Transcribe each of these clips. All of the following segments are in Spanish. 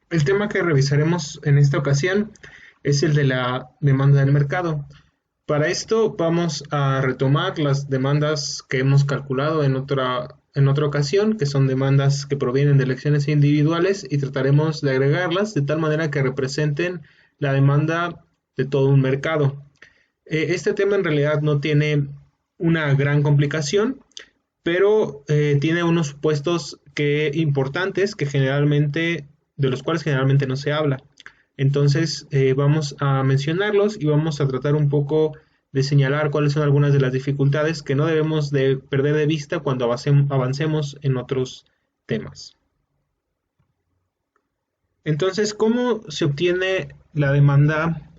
El tema que revisaremos en esta ocasión es el de la demanda del mercado. Para esto vamos a retomar las demandas que hemos calculado en otra ocasión, que son demandas que provienen de elecciones individuales, y trataremos de agregarlas de tal manera que representen la demanda de todo un mercado. Este tema en realidad no tiene una gran complicación, pero tiene unos supuestos importantes de los cuales generalmente no se habla. Entonces vamos a mencionarlos y vamos a tratar un poco de señalar cuáles son algunas de las dificultades que no debemos de perder de vista cuando avancemos en otros temas. Entonces, ¿cómo se obtiene la demanda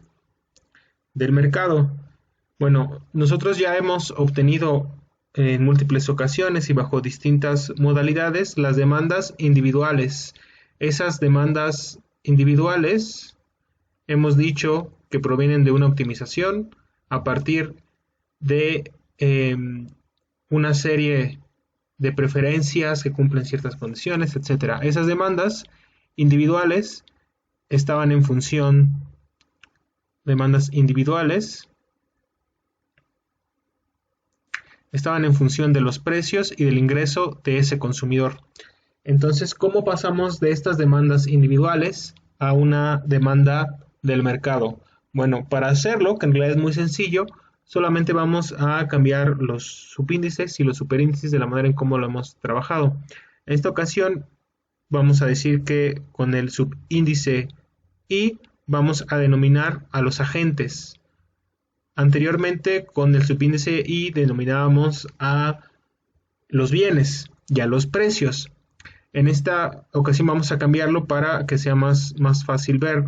del mercado? Bueno, nosotros ya hemos obtenido en múltiples ocasiones y bajo distintas modalidades las demandas individuales. Esas demandas individuales hemos dicho que provienen de una optimización a partir de una serie de preferencias que cumplen ciertas condiciones, etcétera. Esas demandas individuales estaban en función, demandas individuales estaban en función de los precios y del ingreso de ese consumidor. Entonces, ¿cómo pasamos de estas demandas individuales a una demanda del mercado? Bueno, para hacerlo, que en realidad es muy sencillo, solamente vamos a cambiar los subíndices y los superíndices de la manera en cómo lo hemos trabajado. En esta ocasión, vamos a decir que con el subíndice I vamos a denominar a los agentes. Anteriormente, con el subíndice I denominábamos a los bienes y a los precios. En esta ocasión vamos a cambiarlo para que sea más fácil ver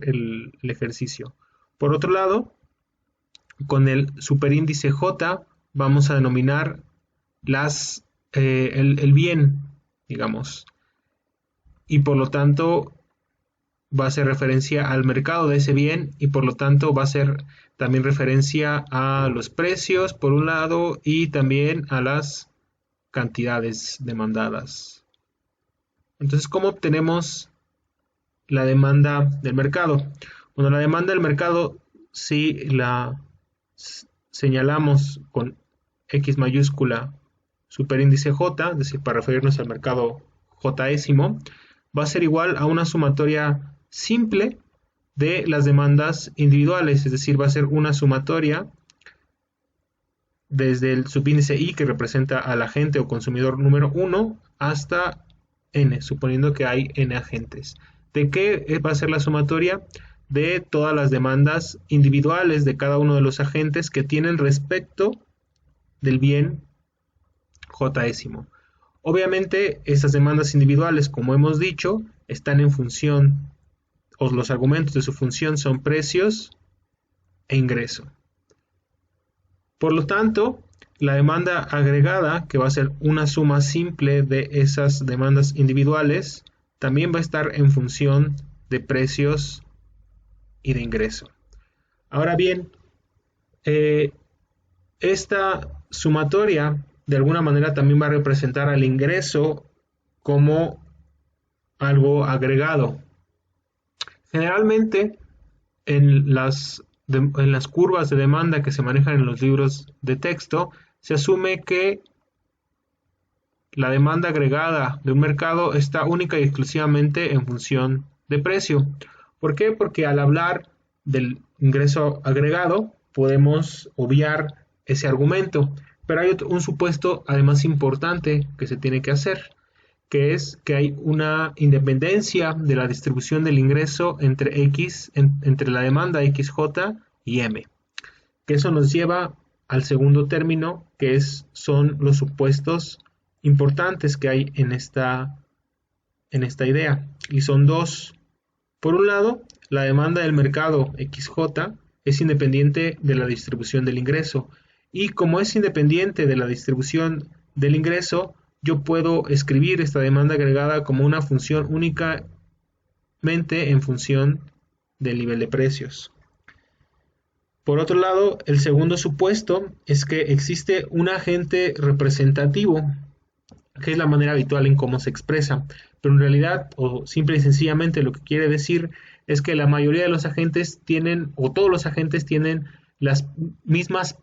el ejercicio. Por otro lado, con el superíndice J vamos a denominar el bien, digamos, y por lo tanto va a hacer referencia al mercado de ese bien y por lo tanto va a hacer también referencia a los precios por un lado y también a las cantidades demandadas. Entonces, ¿cómo obtenemos la demanda del mercado? Bueno, la demanda del mercado, si la señalamos con X mayúscula superíndice J, es decir, para referirnos al mercado Jésimo, va a ser igual a una sumatoria simple de las demandas individuales, es decir, va a ser una sumatoria desde el subíndice I, que representa al agente o consumidor número 1, hasta N, suponiendo que hay N agentes. ¿De qué va a ser la sumatoria? De todas las demandas individuales de cada uno de los agentes que tienen respecto del bien Jésimo. Obviamente, estas demandas individuales, como hemos dicho, están en función, o los argumentos de su función son precios e ingreso. Por lo tanto, la demanda agregada, que va a ser una suma simple de esas demandas individuales, también va a estar en función de precios y de ingreso. Ahora bien, esta sumatoria de alguna manera también va a representar al ingreso como algo agregado. Generalmente en las curvas de demanda que se manejan en los libros de texto, se asume que la demanda agregada de un mercado está única y exclusivamente en función de precio. ¿Por qué? Porque al hablar del ingreso agregado podemos obviar ese argumento, pero hay un supuesto además importante que se tiene que hacer, que es que hay una independencia de la distribución del ingreso entre la demanda XJ y M, que eso nos lleva al segundo término, que son los supuestos importantes que hay en esta idea, y son dos. Por un lado, la demanda del mercado XJ es independiente de la distribución del ingreso, y como es independiente de la distribución del ingreso, yo puedo escribir esta demanda agregada como una función únicamente en función del nivel de precios. Por otro lado, el segundo supuesto es que existe un agente representativo que es la manera habitual en cómo se expresa. Pero en realidad, o simple y sencillamente lo que quiere decir es que la mayoría de los agentes tienen, o todos los agentes tienen las mismas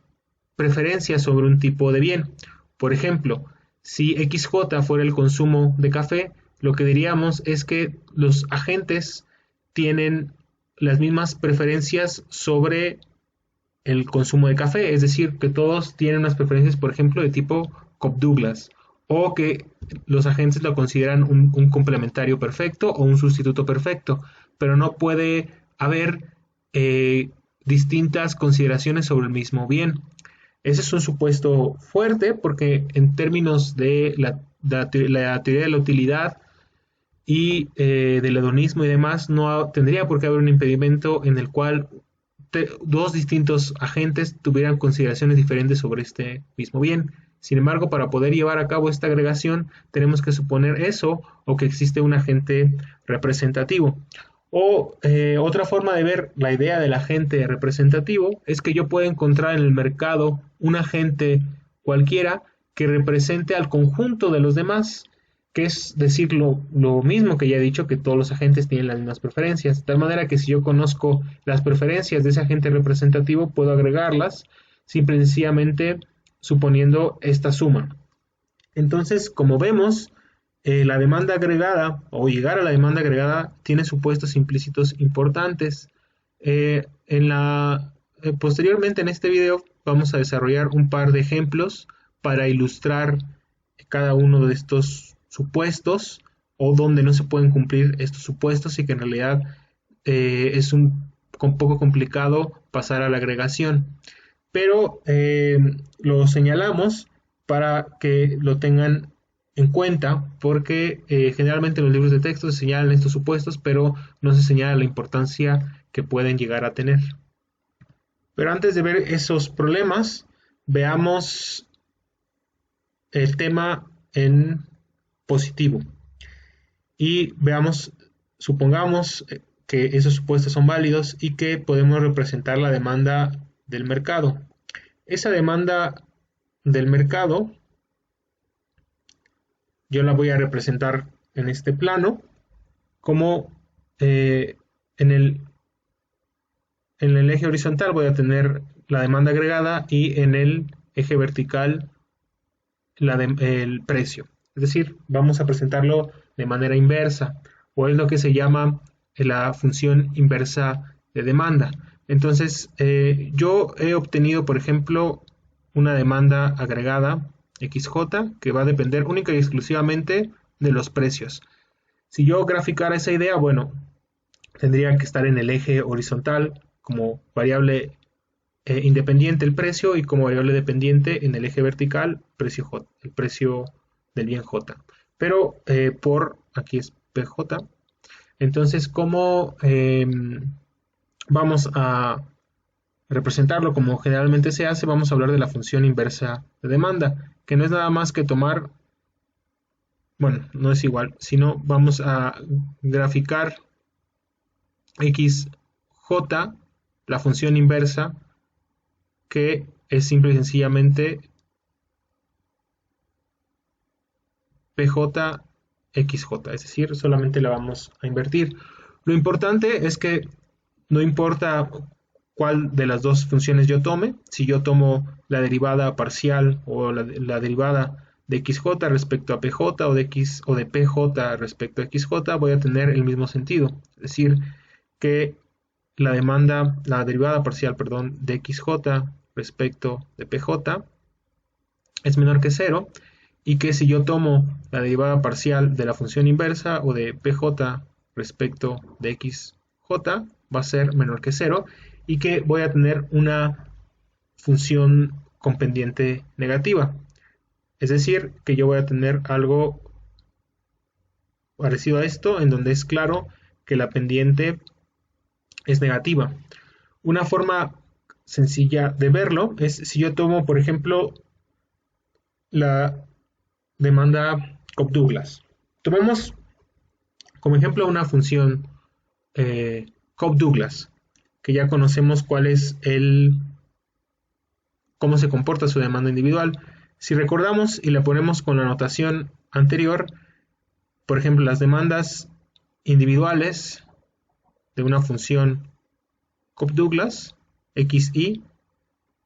preferencias sobre un tipo de bien. Por ejemplo, si XJ fuera el consumo de café, lo que diríamos es que los agentes tienen las mismas preferencias sobre el consumo de café, es decir, que todos tienen unas preferencias, por ejemplo, de tipo Cobb-Douglas, o que los agentes lo consideran un complementario perfecto o un sustituto perfecto, pero no puede haber eh, distintas consideraciones sobre el mismo bien. Ese es un supuesto fuerte porque en términos de la teoría de la utilidad y del hedonismo y demás, no tendría por qué haber un impedimento en el cual dos distintos agentes tuvieran consideraciones diferentes sobre este mismo bien. Sin embargo, para poder llevar a cabo esta agregación, tenemos que suponer eso o que existe un agente representativo. O otra forma de ver la idea del agente representativo es que yo pueda encontrar en el mercado un agente cualquiera que represente al conjunto de los demás, que es decir lo mismo que ya he dicho, que todos los agentes tienen las mismas preferencias, de tal manera que si yo conozco las preferencias de ese agente representativo, puedo agregarlas simple y sencillamente suponiendo esta suma. Entonces, como vemos, la demanda agregada o llegar a la demanda agregada tiene supuestos implícitos importantes. Posteriormente en este video vamos a desarrollar un par de ejemplos para ilustrar cada uno de estos supuestos o donde no se pueden cumplir estos supuestos y que en realidad es un poco complicado pasar a la agregación. Pero lo señalamos para que lo tengan en cuenta porque generalmente en los libros de texto se señalan estos supuestos, pero no se señala la importancia que pueden llegar a tener. Pero antes de ver esos problemas, veamos el tema en positivo y veamos, supongamos que esos supuestos son válidos y que podemos representar la demanda del mercado. Esa demanda del mercado yo la voy a representar en este plano como en el eje horizontal voy a tener la demanda agregada y en el eje vertical el precio. Es decir, vamos a presentarlo de manera inversa, o es lo que se llama la función inversa de demanda. Entonces, yo he obtenido, por ejemplo, una demanda agregada XJ que va a depender única y exclusivamente de los precios. Si yo graficara esa idea, bueno, tendría que estar en el eje horizontal como variable independiente el precio y como variable dependiente en el eje vertical precio J, el precio del bien J. Pero aquí es PJ. Entonces, ¿cómo vamos a representarlo como generalmente se hace? Vamos a hablar de la función inversa de demanda, que no es nada más que tomar, bueno, no es igual, sino vamos a graficar XJ, la función inversa, que es simple y sencillamente PJ XJ, es decir, solamente la vamos a invertir. Lo importante es que no importa cuál de las dos funciones yo tome, si yo tomo la derivada parcial o la derivada de XJ respecto a PJ o de PJ respecto a XJ, voy a tener el mismo sentido, es decir, que la derivada parcial, perdón, de XJ respecto de PJ es menor que 0 y que si yo tomo la derivada parcial de la función inversa o de PJ respecto de XJ va a ser menor que 0 y que voy a tener una función con pendiente negativa. Es decir, que yo voy a tener algo parecido a esto en donde es claro que la pendiente es negativa. Una forma sencilla de verlo es si yo tomo, por ejemplo, la demanda Cobb-Douglas. Tomemos como ejemplo una función Cobb-Douglas, que ya conocemos cómo se comporta su demanda individual. Si recordamos y la ponemos con la notación anterior, por ejemplo, las demandas individuales de una función Cobb-Douglas, XY,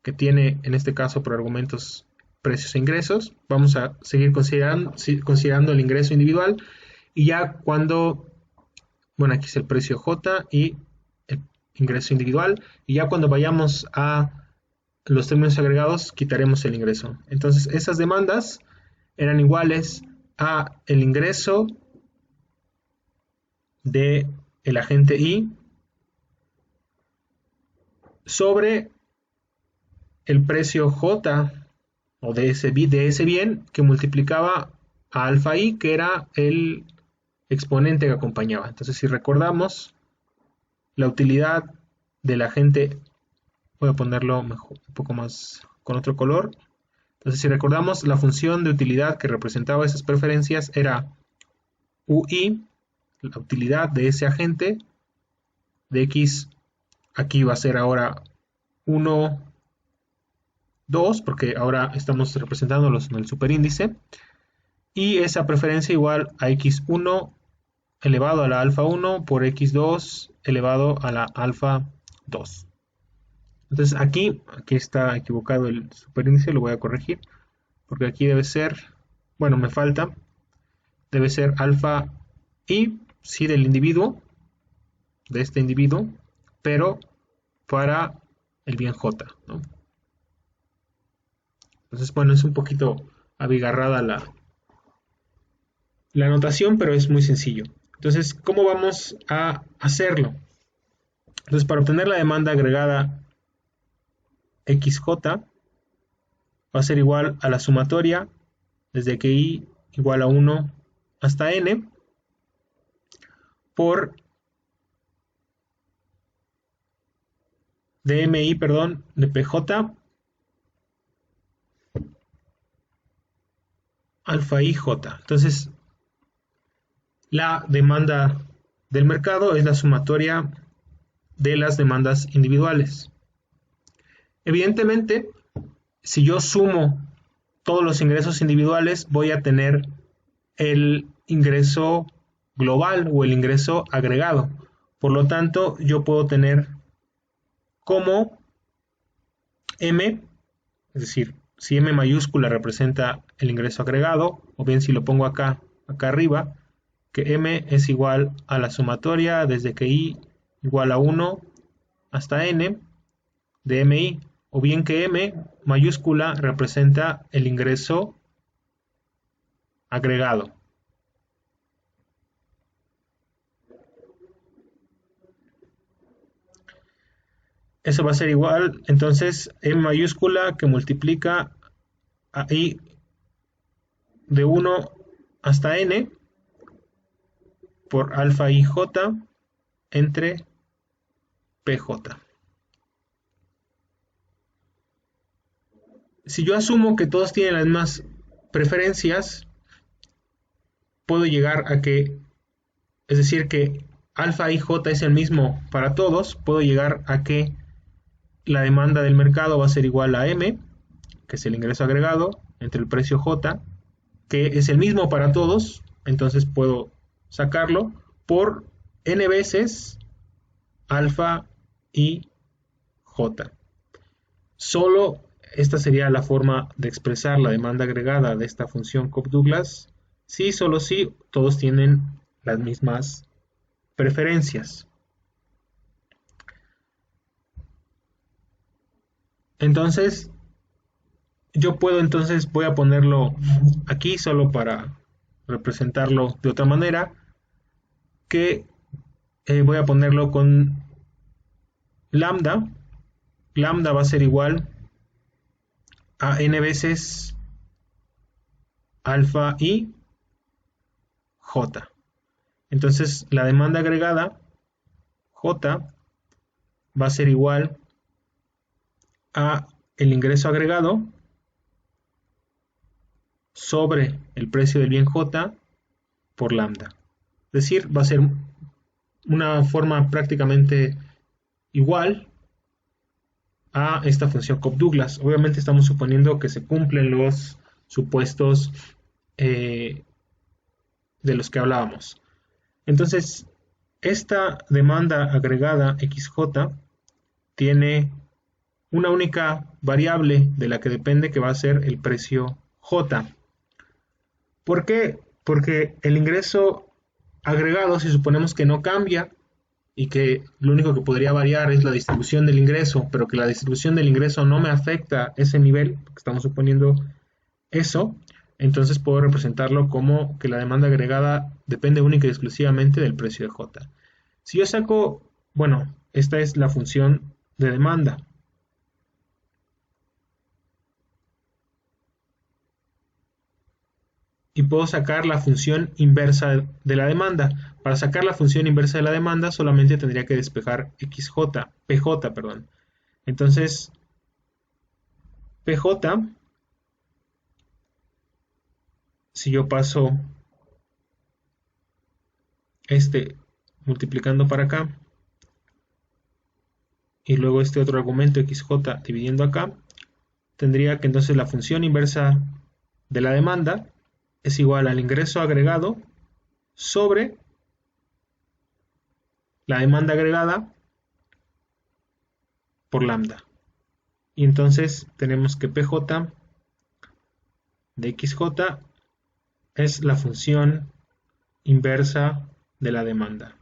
que tiene en este caso por argumentos precios e ingresos. Vamos a seguir considerando el ingreso individual, y ya cuando, bueno, aquí es el precio J y el ingreso individual, y ya cuando vayamos a los términos agregados quitaremos el ingreso. Entonces esas demandas eran iguales a el ingreso de el agente Y sobre el precio J o de ese bien que multiplicaba a alfa I, que era el exponente que acompañaba. Entonces, si recordamos, la utilidad del agente, voy a ponerlo mejor, un poco más con otro color. Entonces, si recordamos, la función de utilidad que representaba esas preferencias era UI, la utilidad de ese agente de X. Aquí va a ser ahora 1, 2, porque ahora estamos representándolos en el superíndice, y esa preferencia igual a x1 elevado a la alfa 1 por x2 elevado a la alfa 2. Entonces aquí está equivocado el superíndice, lo voy a corregir, porque aquí debe ser, bueno, me falta, debe ser alfa i, sí, del individuo, de este individuo, pero para el bien j, ¿no? Entonces, bueno, es un poquito abigarrada la notación, pero es muy sencillo. Entonces, ¿cómo vamos a hacerlo? Entonces, para obtener la demanda agregada XJ va a ser igual a la sumatoria desde que I igual a 1 hasta N por DMI, perdón, de PJ alfa IJ. Entonces, la demanda del mercado es la sumatoria de las demandas individuales. Evidentemente, si yo sumo todos los ingresos individuales, voy a tener el ingreso global o el ingreso agregado. Por lo tanto, yo puedo tener como M, es decir, si M mayúscula representa el ingreso agregado, o bien si lo pongo acá arriba, que M es igual a la sumatoria desde que I igual a 1 hasta N de MI, o bien que M mayúscula representa el ingreso agregado. Eso va a ser igual, entonces, M mayúscula que multiplica a I de 1 hasta N por alfa IJ entre PJ. Si yo asumo que todos tienen las mismas preferencias, puedo llegar a que, es decir, que alfa IJ es el mismo para todos, puedo llegar a que la demanda del mercado va a ser igual a M, que es el ingreso agregado, entre el precio J, que es el mismo para todos, entonces puedo sacarlo por N veces alfa y J. Solo esta sería la forma de expresar la demanda agregada de esta función Cobb-Douglas, si solo si todos tienen las mismas preferencias. Entonces, yo puedo, entonces voy a ponerlo aquí solo para representarlo de otra manera, que voy a ponerlo con lambda. Lambda va a ser igual a n veces alfa y j. Entonces la demanda agregada j va a ser igual a el ingreso agregado sobre el precio del bien j por lambda. Es decir, va a ser una forma prácticamente igual a esta función Cobb-Douglas. Obviamente estamos suponiendo que se cumplen los supuestos de los que hablábamos. Entonces, esta demanda agregada XJ tiene una única variable de la que depende, que va a ser el precio J. ¿Por qué? Porque el ingreso agregado, si suponemos que no cambia y que lo único que podría variar es la distribución del ingreso, pero que la distribución del ingreso no me afecta ese nivel, porque estamos suponiendo eso, entonces puedo representarlo como que la demanda agregada depende única y exclusivamente del precio de J. Si yo saco, bueno, esta es la función de demanda. Y puedo sacar la función inversa de la demanda. Para sacar la función inversa de la demanda solamente tendría que despejar PJ, perdón. Entonces, PJ, si yo paso multiplicando para acá, y luego este otro argumento XJ dividiendo acá, tendría que entonces la función inversa de la demanda es igual al ingreso agregado sobre la demanda agregada por lambda. Y entonces tenemos que PJ de XJ es la función inversa de la demanda.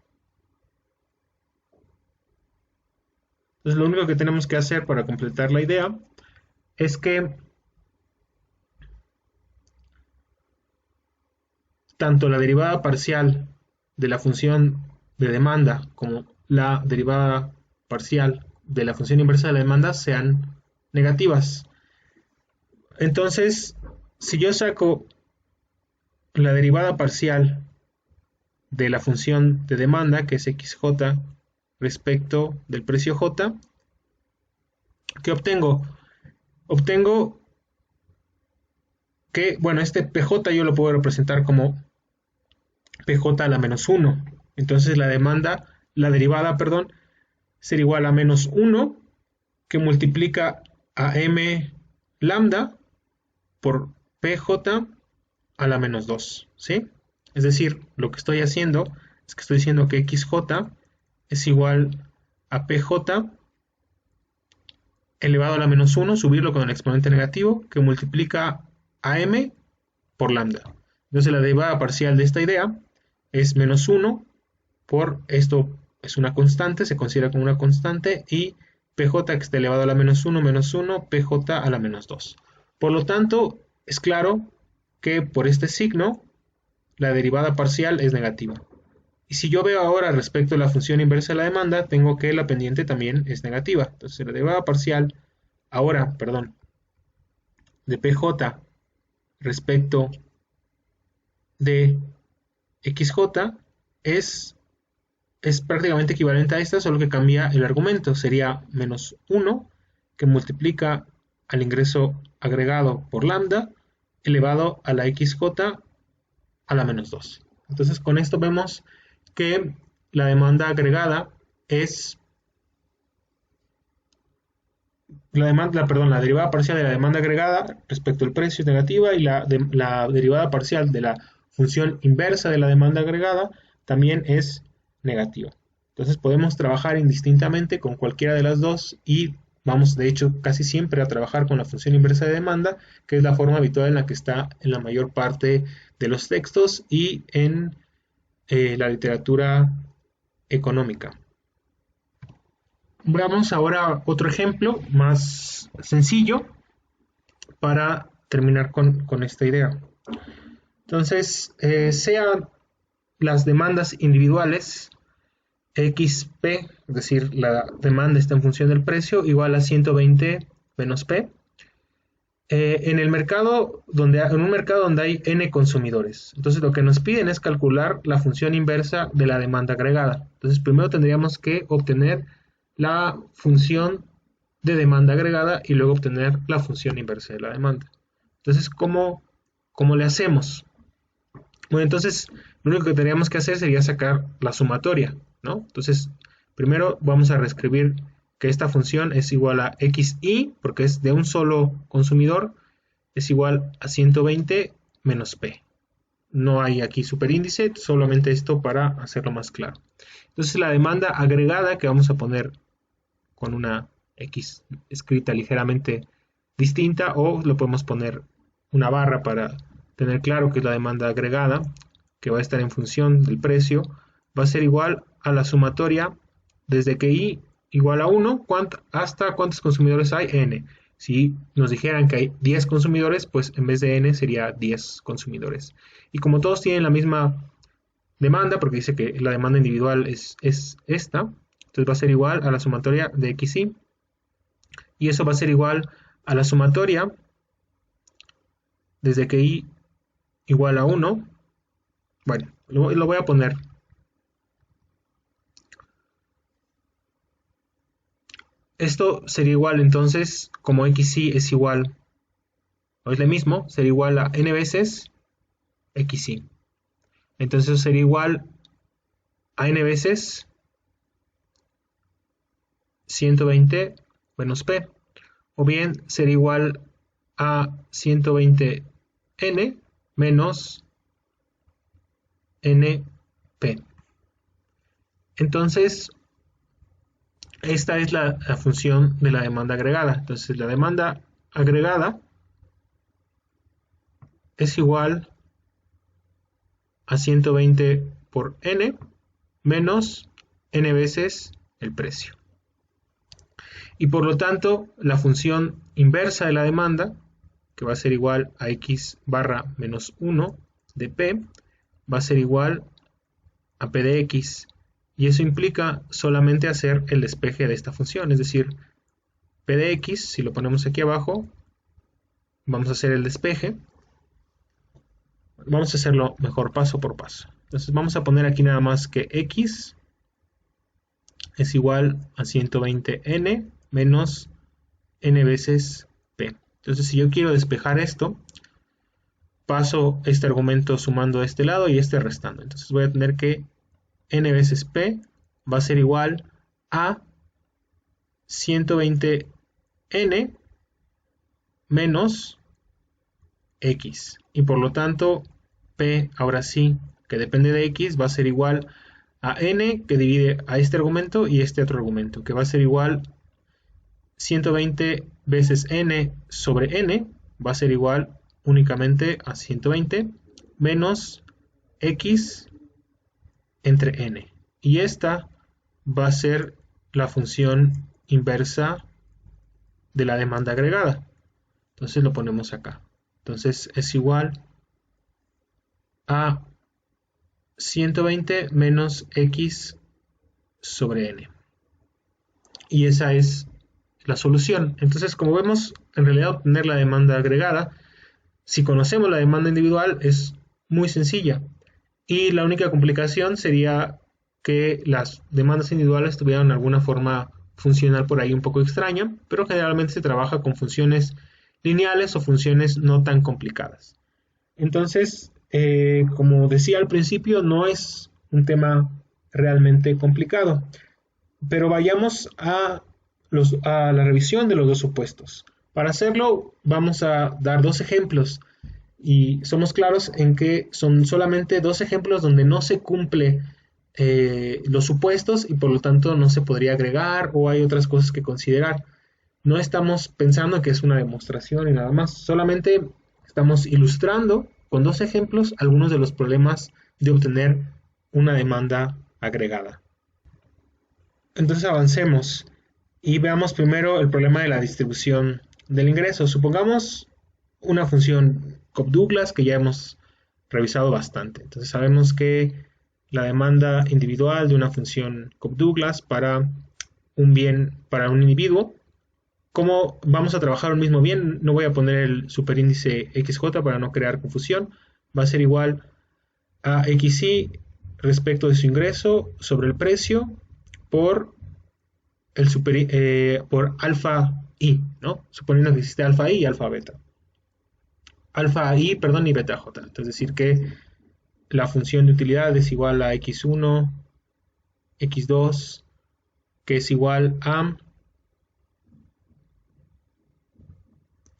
Entonces lo único que tenemos que hacer para completar la idea es que tanto la derivada parcial de la función de demanda como la derivada parcial de la función inversa de la demanda sean negativas. Entonces, si yo saco la derivada parcial de la función de demanda, que es XJ respecto del precio J, ¿qué obtengo? Obtengo que, bueno, este PJ yo lo puedo representar como PJ a la menos 1. Entonces la derivada, perdón, será igual a menos 1, que multiplica a m lambda por PJ a la menos 2, ¿sí? Es decir, lo que estoy haciendo es que estoy diciendo que XJ es igual a PJ elevado a la menos 1, subirlo con el exponente negativo, que multiplica a m por lambda. Entonces la derivada parcial de esta idea es menos 1 por esto es una constante, se considera como una constante, y PJ que está elevado a la menos 1, PJ a la menos 2. Por lo tanto, es claro que por este signo la derivada parcial es negativa. Y si yo veo ahora respecto a la función inversa de la demanda, tengo que la pendiente también es negativa. Entonces la derivada parcial ahora, de PJ respecto de XJ es prácticamente equivalente a esta, solo que cambia el argumento. Sería menos 1 que multiplica al ingreso agregado por lambda elevado a la XJ a la menos 2. Entonces con esto vemos que la demanda agregada es la derivada parcial de la demanda agregada respecto al precio es negativa, y la derivada parcial de la función inversa de la demanda agregada también es negativa. Entonces podemos trabajar indistintamente con cualquiera de las dos, y vamos de hecho casi siempre a trabajar con la función inversa de demanda, que es la forma habitual en la que está en la mayor parte de los textos y en la literatura económica. Veamos ahora otro ejemplo más sencillo para terminar con esta idea. Entonces, sean las demandas individuales XP, es decir, la demanda está en función del precio, igual a 120 menos P, en un mercado donde hay n consumidores. Entonces lo que nos piden es calcular la función inversa de la demanda agregada. Entonces primero tendríamos que obtener la función de demanda agregada y luego obtener la función inversa de la demanda. Entonces, ¿cómo le hacemos? Bueno, entonces lo único que tendríamos que hacer sería sacar la sumatoria, ¿no? Entonces, primero vamos a reescribir que esta función es igual a xi, porque es de un solo consumidor, es igual a 120 menos p. no hay aquí superíndice, solamente esto para hacerlo más claro. Entonces la demanda agregada, que vamos a poner con una X escrita ligeramente distinta, o lo podemos poner una barra para tener claro que es la demanda agregada, que va a estar en función del precio, va a ser igual a la sumatoria desde que I igual a 1 hasta cuántos consumidores hay, N. Si nos dijeran que hay 10 consumidores, pues en vez de N sería 10 consumidores. Y como todos tienen la misma demanda, porque dice que la demanda individual es esta, entonces va a ser igual a la sumatoria de XI, y eso va a ser igual a la sumatoria desde que I igual a 1. Bueno, lo voy a poner. Esto sería igual entonces, como XI es igual, o es lo mismo, sería igual a n veces XI. Entonces eso sería igual a n veces 120 menos P. O bien sería igual a 120n menos np. Entonces, esta es la función de la demanda agregada. Entonces, la demanda agregada es igual a 120 por n menos n veces el precio. Y por lo tanto, la función inversa de la demanda, que va a ser igual a x barra menos 1 de p, va a ser igual a p de x. Y eso implica solamente hacer el despeje de esta función, es decir, p de x, si lo ponemos aquí abajo, vamos a hacer el despeje. Vamos a hacerlo mejor paso por paso. Entonces vamos a poner aquí nada más que x es igual a 120n menos n veces p. Entonces si yo quiero despejar esto, paso este argumento sumando a este lado y este restando. Entonces voy a tener que n veces p va a ser igual a 120n menos x. Y por lo tanto, p ahora sí, que depende de x, va a ser igual a n, que divide a este argumento y este otro argumento, que va a ser igual 120 veces n sobre n, va a ser igual únicamente a 120 menos x entre n. Y esta va a ser la función inversa de la demanda agregada. Entonces lo ponemos acá. Entonces es igual a 120 menos x sobre n. Y esa es la solución. Entonces, como vemos, en realidad obtener la demanda agregada, si conocemos la demanda individual, es muy sencilla. Y la única complicación sería que las demandas individuales tuvieran alguna forma funcional por ahí un poco extraña, pero generalmente se trabaja con funciones lineales o funciones no tan complicadas. Entonces, como decía al principio, no es un tema realmente complicado, pero vayamos a la revisión de los dos supuestos. Para hacerlo, vamos a dar dos ejemplos y somos claros en que son solamente dos ejemplos donde no se cumple los supuestos y por lo tanto no se podría agregar o hay otras cosas que considerar. No estamos pensando que es una demostración y nada más, solamente estamos ilustrando con dos ejemplos algunos de los problemas de obtener una demanda agregada. Entonces avancemos y veamos primero el problema de la distribución del ingreso. Supongamos una función Cobb-Douglas que ya hemos revisado bastante. Entonces sabemos que la demanda individual de una función Cobb-Douglas para un bien, para un individuo, ¿cómo vamos a trabajar un mismo bien? No voy a poner el superíndice XJ para no crear confusión. Va a ser igual a XI respecto de su ingreso sobre el precio por por alfa I, ¿no? Suponiendo que existe alfa I y alfa beta. Alfa I, perdón, y beta J. Es decir, que la función de utilidad es igual a X1, X2, que es igual a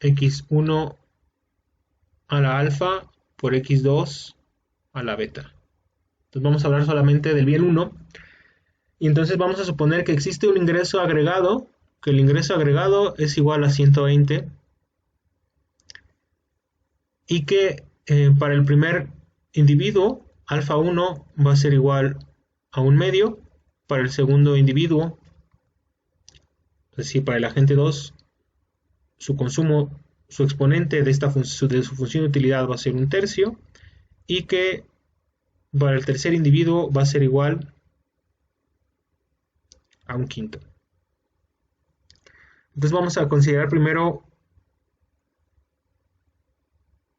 X1 a la alfa por X2 a la beta. Entonces vamos a hablar solamente del bien 1. Y entonces vamos a suponer que existe un ingreso agregado, que el ingreso agregado es igual a 120 y que para el primer individuo, alfa 1 va a ser igual a un medio, para el segundo individuo, es decir, para el agente 2, su consumo, su exponente de su función de utilidad va a ser un tercio, y que para el tercer individuo va a ser igual a un quinto. Entonces vamos a considerar primero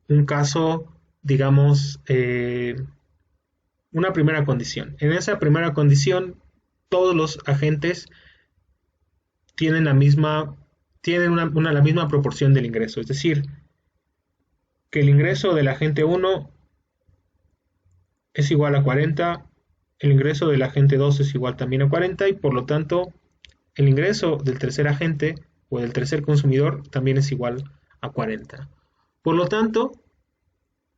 un caso, digamos, una primera condición. En esa primera condición, todos los agentes tienen la misma proporción del ingreso, es decir, que el ingreso del agente 1 es igual a 40, el ingreso del agente 2 es igual también a 40 y por lo tanto el ingreso del tercer agente o del tercer consumidor también es igual a 40. Por lo tanto,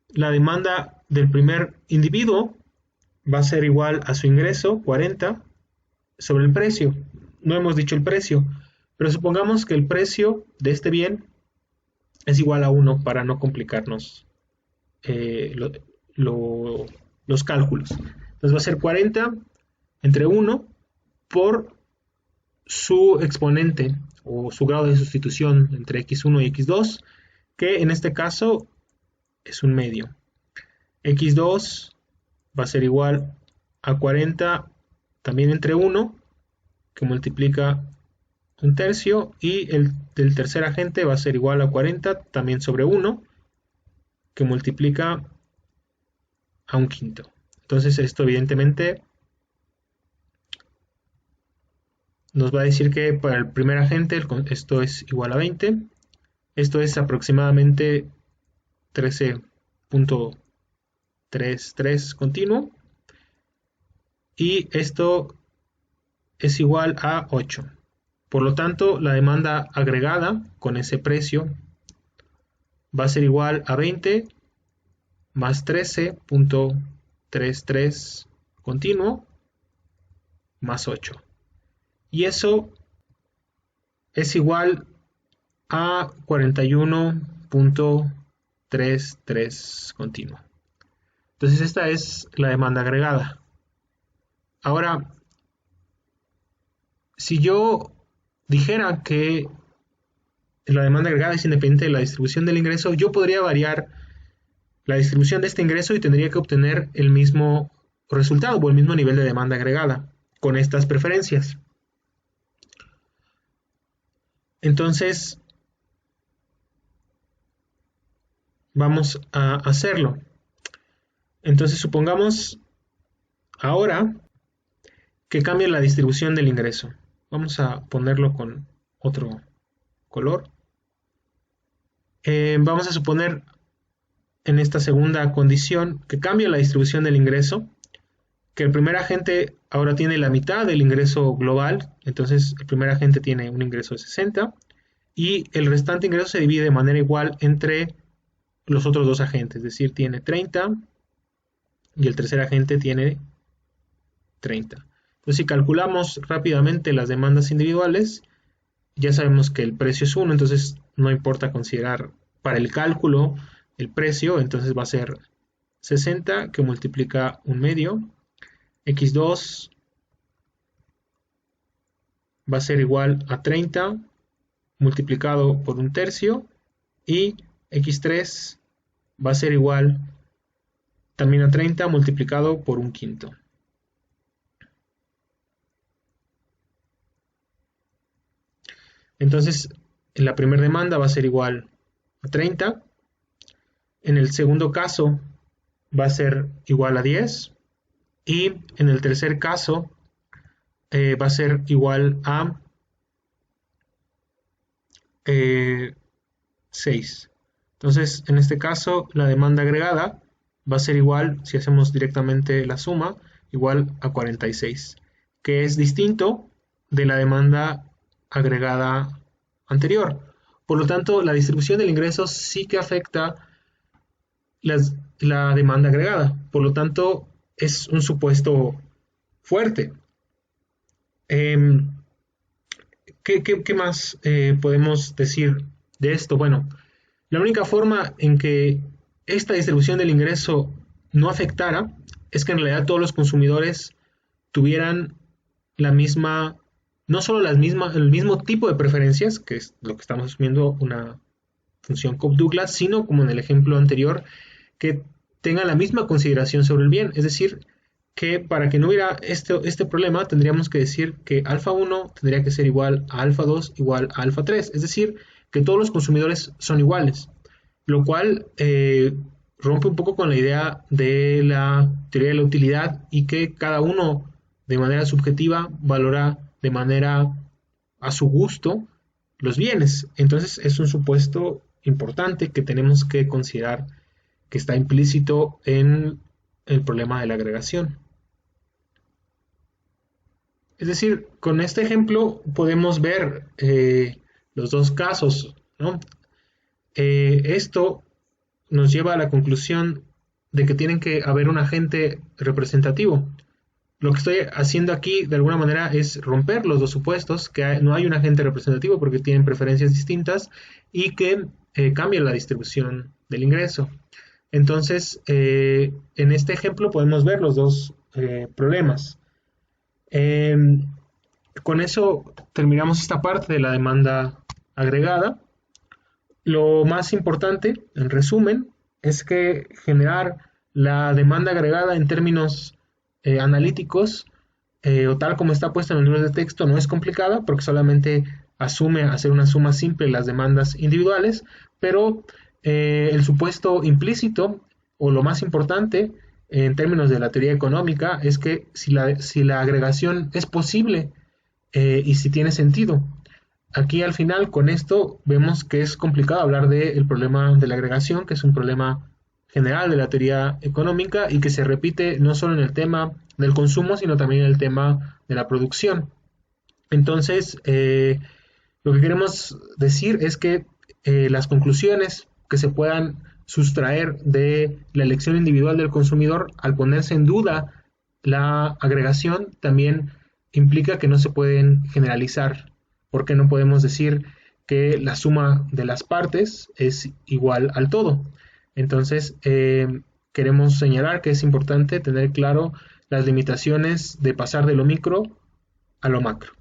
la demanda del primer individuo va a ser igual a su ingreso, 40, sobre el precio. No hemos dicho el precio, pero supongamos que el precio de este bien es igual a 1 para no complicarnos los cálculos. Entonces va a ser 40 entre 1 por su exponente o su grado de sustitución entre x1 y x2, que en este caso es un medio. x2 va a ser igual a 40 también entre 1, que multiplica un tercio, y el del tercer agente va a ser igual a 40 también sobre 1, que multiplica a un quinto. Entonces esto evidentemente nos va a decir que para el primer agente esto es igual a 20, esto es aproximadamente 13.33 continuo, y esto es igual a 8. Por lo tanto, la demanda agregada con ese precio va a ser igual a 20 más 13.33 continuo más 8. Y eso es igual a 41.33 continuo. Entonces esta es la demanda agregada. Ahora, si yo dijera que la demanda agregada es independiente de la distribución del ingreso, yo podría variar la distribución de este ingreso y tendría que obtener el mismo resultado o el mismo nivel de demanda agregada con estas preferencias. Entonces, vamos a hacerlo. Entonces, supongamos ahora que cambie la distribución del ingreso. Vamos a ponerlo con otro color. Vamos a suponer en esta segunda condición que cambia la distribución del ingreso, que el primer agente ahora tiene la mitad del ingreso global, entonces el primer agente tiene un ingreso de 60 y el restante ingreso se divide de manera igual entre los otros dos agentes, es decir, tiene 30 y el tercer agente tiene 30. Entonces, si calculamos rápidamente las demandas individuales, ya sabemos que el precio es 1, entonces no importa considerar para el cálculo el precio, entonces va a ser 60 que multiplica un medio, x2 va a ser igual a 30 multiplicado por un tercio y x3 va a ser igual también a 30 multiplicado por un quinto. Entonces, en la primera demanda va a ser igual a 30. En el segundo caso va a ser igual a 10. Y en el tercer caso va a ser igual a 6. Entonces, en este caso, la demanda agregada va a ser igual, si hacemos directamente la suma, igual a 46, que es distinto de la demanda agregada anterior. Por lo tanto, la distribución del ingreso sí que afecta la demanda agregada. por lo tanto es un supuesto fuerte. ¿Qué más podemos decir de esto? Bueno, la única forma en que esta distribución del ingreso no afectara es que en realidad todos los consumidores tuvieran la misma, no solo el mismo tipo de preferencias, que es lo que estamos asumiendo una función Cobb-Douglas, sino como en el ejemplo anterior, que tengan la misma consideración sobre el bien. Es decir, que para que no hubiera este problema, tendríamos que decir que alfa 1 tendría que ser igual a alfa 2 igual a alfa 3. Es decir, que todos los consumidores son iguales, lo cual rompe un poco con la idea de la teoría de la utilidad y que cada uno de manera subjetiva valora de manera a su gusto los bienes. Entonces es un supuesto importante que tenemos que considerar que está implícito en el problema de la agregación. Es decir, con este ejemplo podemos ver los dos casos, ¿no? Esto nos lleva a la conclusión de que tiene que haber un agente representativo. Lo que estoy haciendo aquí de alguna manera es romper los dos supuestos, que no hay un agente representativo porque tienen preferencias distintas y que cambia la distribución del ingreso. Entonces, en este ejemplo podemos ver los dos problemas. Con eso terminamos esta parte de la demanda agregada. Lo más importante, en resumen, es que generar la demanda agregada en términos analíticos o tal como está puesta en los libros de texto no es complicada porque solamente asume hacer una suma simple de las demandas individuales, pero el supuesto implícito o lo más importante en términos de la teoría económica es que si la agregación es posible y si tiene sentido. Aquí al final con esto vemos que es complicado hablar del problema de la agregación, que es un problema general de la teoría económica y que se repite no solo en el tema del consumo, sino también en el tema de la producción. Entonces, lo que queremos decir es que las conclusiones que se puedan sustraer de la elección individual del consumidor al ponerse en duda la agregación también implica que no se pueden generalizar, porque no podemos decir que la suma de las partes es igual al todo. Entonces, queremos señalar que es importante tener claro las limitaciones de pasar de lo micro a lo macro.